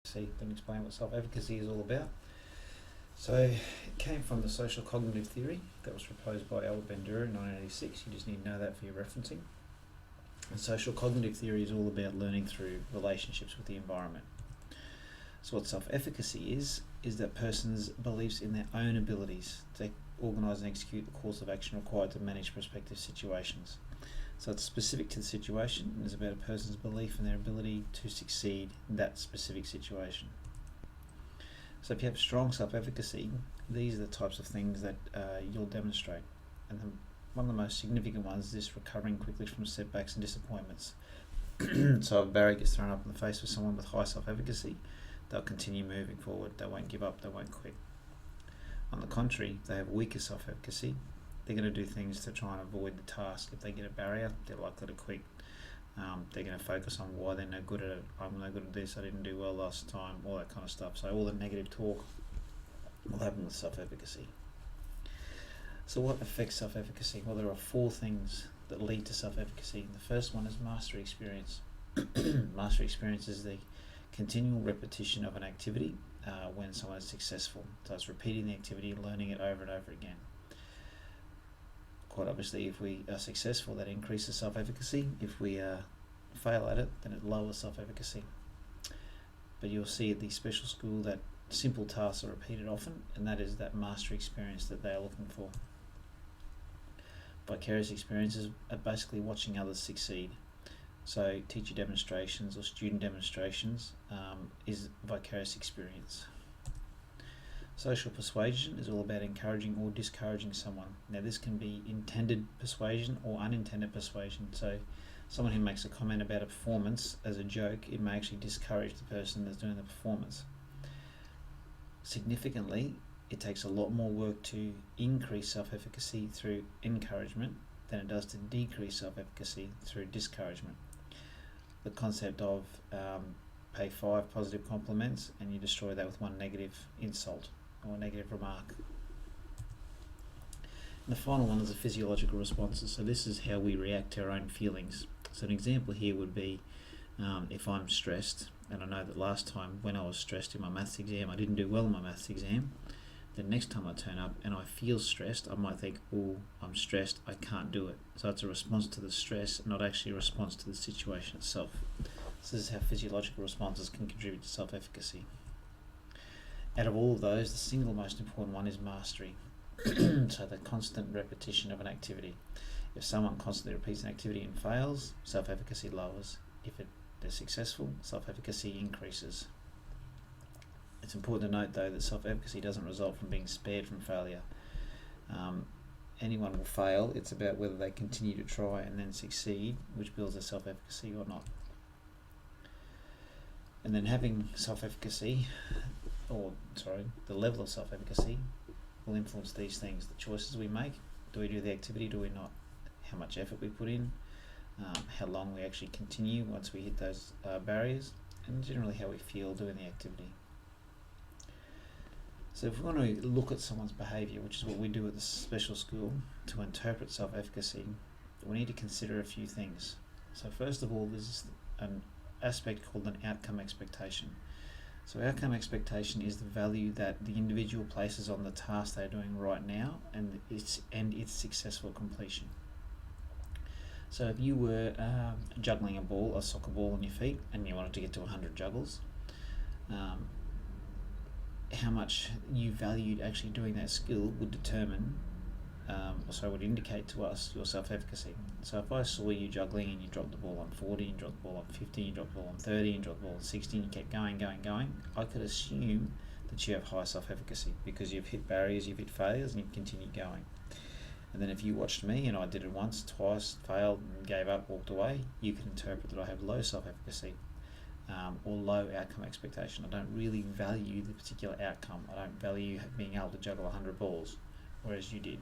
See, let me explain what self-efficacy is all about. So it came from the social cognitive theory that was proposed by Albert Bandura in 1986. You just need to know that for your referencing. And social cognitive theory is all about learning through relationships with the environment. So what self-efficacy is that person's beliefs in their own abilities to organise and execute the course of action required to manage prospective situations. So it's specific to the situation and is about a person's belief in their ability to succeed in that specific situation. So if you have strong self-efficacy, these are the types of things that you'll demonstrate. And one of the most significant ones is this: recovering quickly from setbacks and disappointments. So if a barrier gets thrown up in the face of someone with high self-efficacy, they'll continue moving forward. They won't give up, they won't quit. On the contrary, if they have weaker self-efficacy, they're going to do things to try and avoid the task. If they get a barrier, they're likely to quit. They're going to focus on why they're no good at it. I'm no good at this, I didn't do well last time, all that kind of stuff. So all the negative talk will happen with self-efficacy. So what affects self-efficacy? Well, there are 4 things that lead to self-efficacy. The first one is mastery experience. Mastery experience is the continual repetition of an activity when someone is successful. So it's repeating the activity and learning it over and over again. Quite obviously, if we are successful, that increases self-efficacy. If we fail at it, then it lowers self-efficacy. But you'll see at the special school that simple tasks are repeated often, and that is that mastery experience that they are looking for. Vicarious experiences are basically watching others succeed. So teacher demonstrations or student demonstrations is vicarious experience. Social persuasion is all about encouraging or discouraging someone. Now this can be intended persuasion or unintended persuasion. So someone who makes a comment about a performance as a joke, it may actually discourage the person that's doing the performance. Significantly, it takes a lot more work to increase self-efficacy through encouragement than it does to decrease self-efficacy through discouragement. The concept of pay 5 positive compliments and you destroy that with 1 negative insult or negative remark. And the final one is the physiological responses. So this is how we react to our own feelings. So an example here would be if I'm stressed, and I know that last time when I was stressed in my maths exam, I didn't do well in my maths exam. The next time I turn up and I feel stressed, I might think, oh, I'm stressed, I can't do it. So it's a response to the stress, not actually a response to the situation itself. So this is how physiological responses can contribute to self-efficacy. Out of all of those, the single most important one is mastery. So the constant repetition of an activity. If someone constantly repeats an activity and fails, self-efficacy lowers. If they're successful, self-efficacy increases. It's important to note though that self-efficacy doesn't result from being spared from failure. Anyone will fail. It's about whether they continue to try and then succeed, which builds their self-efficacy or not. And then having self-efficacy, the level of self-efficacy will influence these things. The choices we make, do we do the activity, do we not? How much effort we put in, how long we actually continue once we hit those barriers, and generally how we feel doing the activity. So if we want to look at someone's behaviour, which is what we do at the special school, to interpret self-efficacy, we need to consider a few things. So first of all, there's an aspect called an outcome expectation. So outcome expectation is the value that the individual places on the task they're doing right now and its successful completion. So if you were juggling a soccer ball on your feet, and you wanted to get to 100 juggles, how much you valued actually doing that skill would determine, would indicate to us your self-efficacy. So if I saw you juggling and you dropped the ball on 40, you dropped the ball on 50, you dropped the ball on 30, you dropped the ball on 60, and you kept going, I could assume that you have high self-efficacy because you've hit barriers, you've hit failures, and you've continued going. And then if you watched me and I did it once, twice, failed, and gave up, walked away, you can interpret that I have low self-efficacy. Or low outcome expectation. I don't really value the particular outcome. I don't value being able to juggle 100 balls, whereas you did.